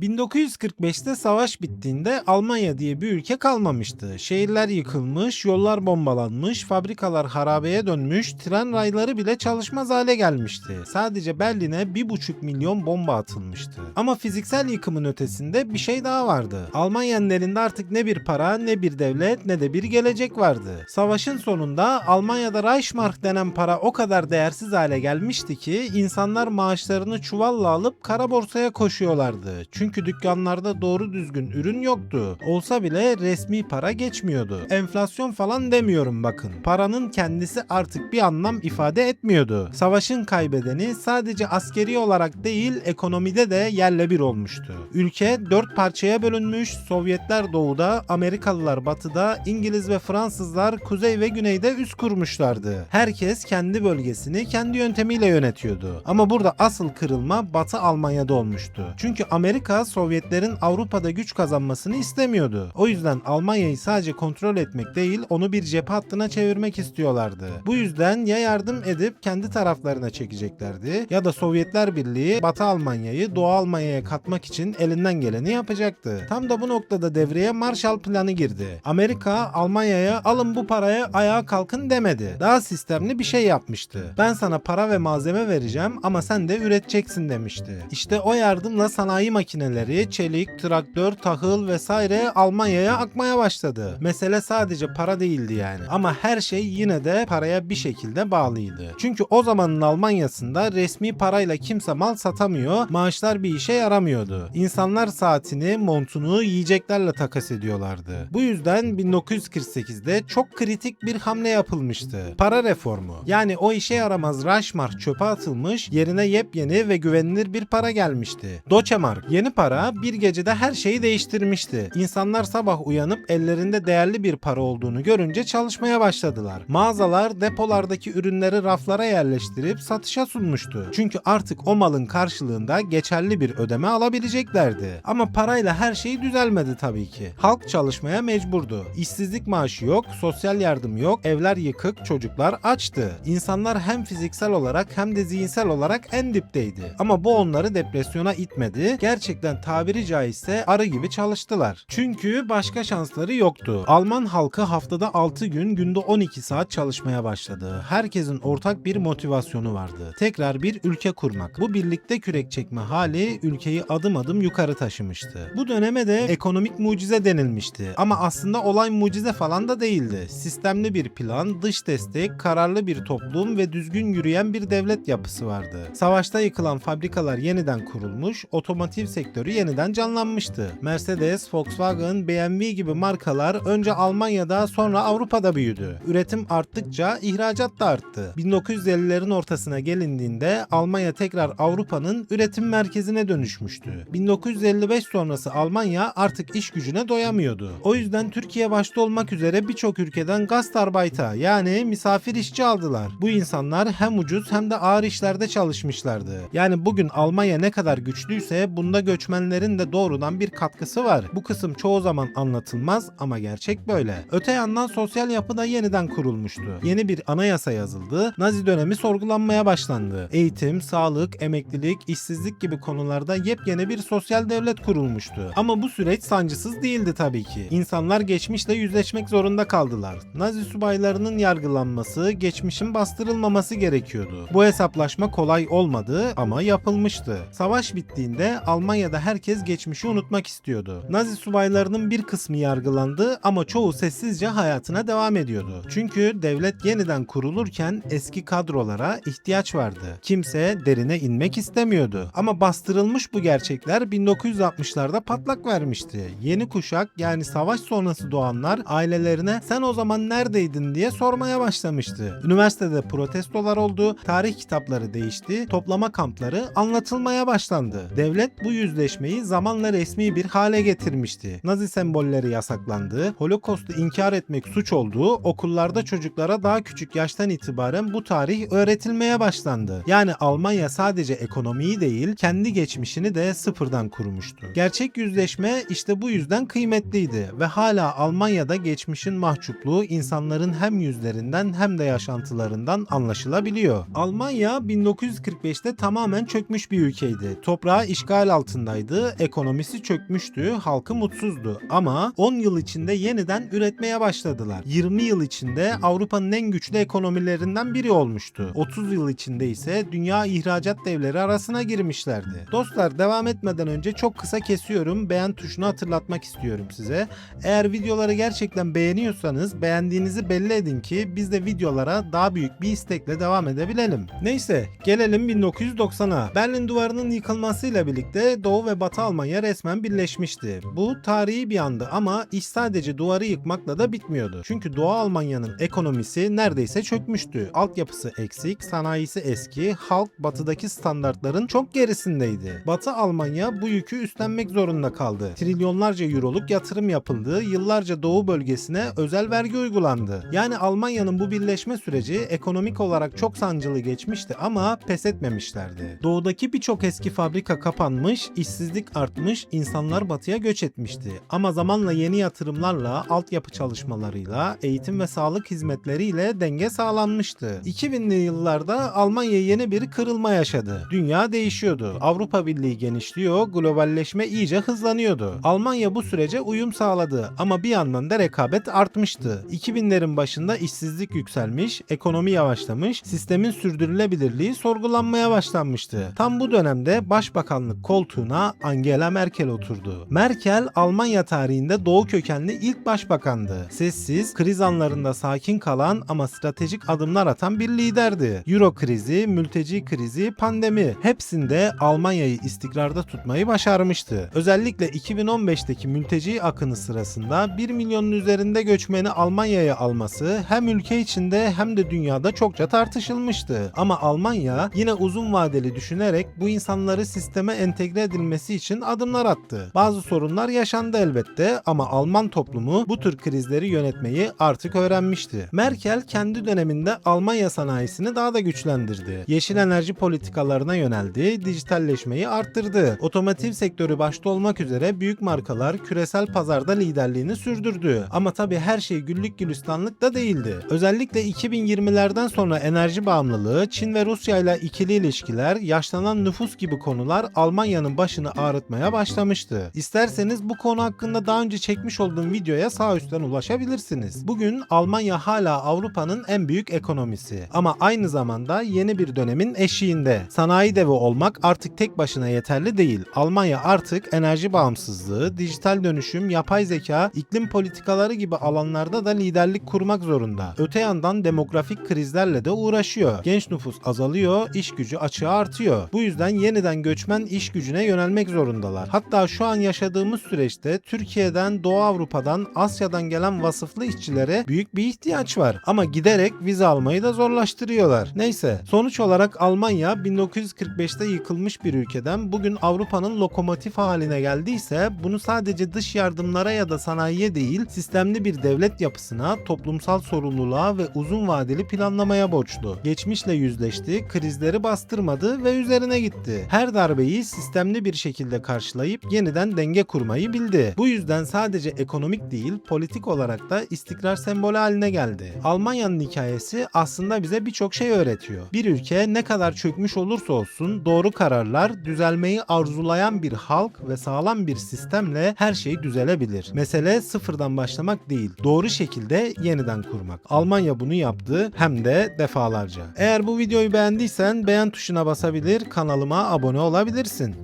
1945'te savaş bittiğinde Almanya diye bir ülke kalmamıştı. Şehirler yıkılmış, yollar bombalanmış, fabrikalar harabeye dönmüş, tren rayları bile çalışmaz hale gelmişti. Sadece Berlin'e 1,5 milyon bomba atılmıştı. Ama fiziksel yıkımın ötesinde bir şey daha vardı. Almanya'nın elinde artık ne bir para, ne bir devlet, ne de bir gelecek vardı. Savaşın sonunda Almanya'da Reichsmark denen para o kadar değersiz hale gelmişti ki insanlar maaşlarını çuvalla alıp kara borsaya koşuyorlardı. Çünkü dükkanlarda doğru düzgün ürün yoktu. Olsa bile resmi para geçmiyordu. Enflasyon falan demiyorum bakın. Paranın kendisi artık bir anlam ifade etmiyordu. Savaşın kaybedeni sadece askeri olarak değil ekonomide de yerle bir olmuştu. Ülke 4 parçaya bölünmüş, Sovyetler doğuda, Amerikalılar batıda, İngiliz ve Fransızlar kuzey ve güneyde üs kurmuşlardı. Herkes kendi bölgesini kendi yöntemiyle yönetiyordu. Ama burada asıl kırılma Batı Almanya'da olmuştu. Çünkü Amerika Sovyetlerin Avrupa'da güç kazanmasını istemiyordu. O yüzden Almanya'yı sadece kontrol etmek değil, onu bir cephe hattına çevirmek istiyorlardı. Bu yüzden ya yardım edip kendi taraflarına çekeceklerdi ya da Sovyetler Birliği Batı Almanya'yı Doğu Almanya'ya katmak için elinden geleni yapacaktı. Tam da bu noktada devreye Marshall Planı girdi. Amerika Almanya'ya alın bu paraya ayağa kalkın demedi. Daha sistemli bir şey yapmıştı. Ben sana para ve malzeme vereceğim ama sen de üreteceksin demişti. İşte o yardımla sanayi makineleri, çelik, traktör, tahıl vesaire Almanya'ya akmaya başladı. Mesele sadece para değildi yani. Ama her şey yine de paraya bir şekilde bağlıydı. Çünkü o zamanın Almanya'sında resmi parayla kimse mal satamıyor, maaşlar bir işe yaramıyordu. İnsanlar saatini, montunu yiyeceklerle takas ediyorlardı. Bu yüzden 1948'de çok kritik bir hamle yapılmıştı. Para reformu. Yani o işe yaramaz Reichsmark çöpe atılmış, yerine yepyeni ve güvenilir bir para gelmişti. Deutsche Mark. Yeni para bir gecede her şeyi değiştirmişti. İnsanlar sabah uyanıp ellerinde değerli bir para olduğunu görünce çalışmaya başladılar. Mağazalar depolardaki ürünleri raflara yerleştirip satışa sunmuştu. Çünkü artık o malın karşılığında geçerli bir ödeme alabileceklerdi. Ama parayla her şey düzelmedi tabii ki. Halk çalışmaya mecburdu. İşsizlik maaşı yok, sosyal yardım yok, evler yıkık, çocuklar açtı. İnsanlar hem fiziksel olarak hem de zihinsel olarak en dipteydi. Ama bu onları depresyona itmedi. Gerçekten tabiri caizse arı gibi çalıştılar. Çünkü başka şansları yoktu. Alman halkı haftada 6 gün, günde 12 saat çalışmaya başladı. Herkesin ortak bir motivasyonu vardı. Tekrar bir ülke kurmak. Bu birlikte kürek çekme hali ülkeyi adım adım yukarı taşımıştı. Bu döneme de ekonomik mucize denilmişti. Ama aslında olay mucize falan da değildi. Sistemli bir plan, dış destek, kararlı bir toplum ve düzgün yürüyen bir devlet yapısı vardı. Savaşta yıkılan fabrikalar yeniden kurulmuş, otomotiv sektörü yeniden canlanmıştı. Mercedes, Volkswagen, BMW gibi markalar önce Almanya'da sonra Avrupa'da büyüdü. Üretim arttıkça ihracat da arttı. 1950'lerin ortasına gelindiğinde Almanya tekrar Avrupa'nın üretim merkezine dönüşmüştü. 1955 sonrası Almanya artık iş gücüne doyamıyordu. O yüzden Türkiye başta olmak üzere birçok ülkeden Gastarbeiter yani misafir işçi aldılar. Bu insanlar hem ucuz hem de ağır işlerde çalışmışlardı. Yani bugün Almanya ne kadar güçlüyse bunda göçmenlerin de doğrudan bir katkısı var. Bu kısım çoğu zaman anlatılmaz ama gerçek böyle. Öte yandan sosyal yapı da yeniden kurulmuştu. Yeni bir anayasa yazıldı. Nazi dönemi sorgulanmaya başlandı. Eğitim, sağlık, emeklilik, işsizlik gibi konularda yepyeni bir sosyal devlet kurulmuştu. Ama bu süreç sancısız değildi tabii ki. İnsanlar geçmişle yüzleşmek zorunda kaldılar. Nazi subaylarının yargılanması, geçmişin bastırılmaması gerekiyordu. Bu hesaplaşma kolay olmadı ama yapılmıştı. Savaş bittiğinde Almanya'da herkes geçmişi unutmak istiyordu. Nazi subaylarının bir kısmı yargılandı ama çoğu sessizce hayatına devam ediyordu. Çünkü devlet yeniden kurulurken eski kadrolara ihtiyaç vardı. Kimse derine inmek istemiyordu. Ama bastırılmış bu gerçekler 1960'larda patlak vermişti. Yeni kuşak yani savaş sonrası doğanlar ailelerine sen o zaman neredeydin diye sormaya başlamıştı. Üniversitede protestolar oldu, tarih kitapları değişti, toplama kampları anlatılmaya başlandı. Devlet bu yüzleşmeyi zamanla resmi bir hale getirmişti. Nazi sembolleri yasaklandı, Holocaust'u inkar etmek suç olduğu, okullarda çocuklara daha küçük yaştan itibaren bu tarih öğretilmeye başlandı. Yani Almanya sadece ekonomiyi değil, kendi geçmişini de sıfırdan kurmuştu. Gerçek yüzleşme işte bu yüzden kıymetliydi ve hala Almanya'da geçmişin mahcupluğu insanların hem yüzlerinden hem de yaşantılarından anlaşılabiliyor. Almanya 1945'te tamamen çökmüş bir ülkeydi. Toprağı işgal altında durumdaydı, ekonomisi çökmüştü, halkı mutsuzdu ama 10 yıl içinde yeniden üretmeye başladılar. 20 yıl içinde Avrupa'nın en güçlü ekonomilerinden biri olmuştu. 30 yıl içinde ise dünya ihracat devleri arasına girmişlerdi. Dostlar, devam etmeden önce çok kısa kesiyorum. Beğen tuşunu hatırlatmak istiyorum size. Eğer videoları gerçekten beğeniyorsanız beğendiğinizi belli edin ki biz de videolara daha büyük bir istekle devam edebilelim. Neyse, gelelim 1990'a. Berlin Duvarı'nın yıkılmasıyla birlikte Doğu ve Batı Almanya resmen birleşmişti. Bu tarihi bir andı ama iş sadece duvarı yıkmakla da bitmiyordu. Çünkü Doğu Almanya'nın ekonomisi neredeyse çökmüştü. Altyapısı eksik, sanayisi eski, halk batıdaki standartların çok gerisindeydi. Batı Almanya bu yükü üstlenmek zorunda kaldı. Trilyonlarca euroluk yatırım yapıldı, yıllarca Doğu bölgesine özel vergi uygulandı. Yani Almanya'nın bu birleşme süreci ekonomik olarak çok sancılı geçmişti ama pes etmemişlerdi. Doğudaki birçok eski fabrika kapanmış, işsizlik artmış, insanlar batıya göç etmişti. Ama zamanla yeni yatırımlarla, altyapı çalışmalarıyla, eğitim ve sağlık hizmetleriyle denge sağlanmıştı. 2000'li yıllarda Almanya yeni bir kırılma yaşadı. Dünya değişiyordu. Avrupa Birliği genişliyor, globalleşme iyice hızlanıyordu. Almanya bu sürece uyum sağladı ama bir yandan da rekabet artmıştı. 2000'lerin başında işsizlik yükselmiş, ekonomi yavaşlamış, sistemin sürdürülebilirliği sorgulanmaya başlanmıştı. Tam bu dönemde başbakanlık koltuğuna Angela Merkel oturdu. Merkel, Almanya tarihinde Doğu kökenli ilk başbakandı. Sessiz, kriz anlarında sakin kalan ama stratejik adımlar atan bir liderdi. Euro krizi, mülteci krizi, pandemi hepsinde Almanya'yı istikrarda tutmayı başarmıştı. Özellikle 2015'teki mülteci akını sırasında 1 milyonun üzerinde göçmeni Almanya'ya alması hem ülke içinde hem de dünyada çokça tartışılmıştı. Ama Almanya yine uzun vadeli düşünerek bu insanları sisteme entegre edilmesi için adımlar attı. Bazı sorunlar yaşandı elbette ama Alman toplumu bu tür krizleri yönetmeyi artık öğrenmişti. Merkel kendi döneminde Almanya sanayisini daha da güçlendirdi. Yeşil enerji politikalarına yöneldi, dijitalleşmeyi arttırdı. Otomotiv sektörü başta olmak üzere büyük markalar küresel pazarda liderliğini sürdürdü. Ama tabii her şey güllük gülistanlık da değildi. Özellikle 2020'lerden sonra enerji bağımlılığı, Çin ve Rusya ile ikili ilişkiler, yaşlanan nüfus gibi konular Almanya'nın başını ağrıtmaya başlamıştı. İsterseniz bu konu hakkında daha önce çekmiş olduğum videoya sağ üstten ulaşabilirsiniz. Bugün Almanya hala Avrupa'nın en büyük ekonomisi ama aynı zamanda yeni bir dönemin eşiğinde. Sanayi devi olmak artık tek başına yeterli değil. Almanya artık enerji bağımsızlığı, dijital dönüşüm, yapay zeka, iklim politikaları gibi alanlarda da liderlik kurmak zorunda. Öte yandan demografik krizlerle de uğraşıyor. Genç nüfus azalıyor, iş gücü açığa artıyor. Bu yüzden yeniden göçmen iş gücüne yönelmek zorundalar. Hatta şu an yaşadığımız süreçte Türkiye'den, Doğu Avrupa'dan, Asya'dan gelen vasıflı işçilere büyük bir ihtiyaç var. Ama giderek vize almayı da zorlaştırıyorlar. Neyse, sonuç olarak Almanya 1945'te yıkılmış bir ülkeden bugün Avrupa'nın lokomotif haline geldiyse bunu sadece dış yardımlara ya da sanayiye değil, sistemli bir devlet yapısına, toplumsal sorumluluğa ve uzun vadeli planlamaya borçlu. Geçmişle yüzleşti, krizleri bastırmadı ve üzerine gitti. Her darbeyi sistemli bir şekilde karşılayıp yeniden denge kurmayı bildi. Bu yüzden sadece ekonomik değil, politik olarak da istikrar sembolü haline geldi. Almanya'nın hikayesi aslında bize birçok şey öğretiyor. Bir ülke ne kadar çökmüş olursa olsun doğru kararlar, düzelmeyi arzulayan bir halk ve sağlam bir sistemle her şey düzelebilir. Mesele sıfırdan başlamak değil, doğru şekilde yeniden kurmak. Almanya bunu yaptı hem de defalarca. Eğer bu videoyu beğendiysen beğen tuşuna basabilir, kanalıma abone olabilirsin.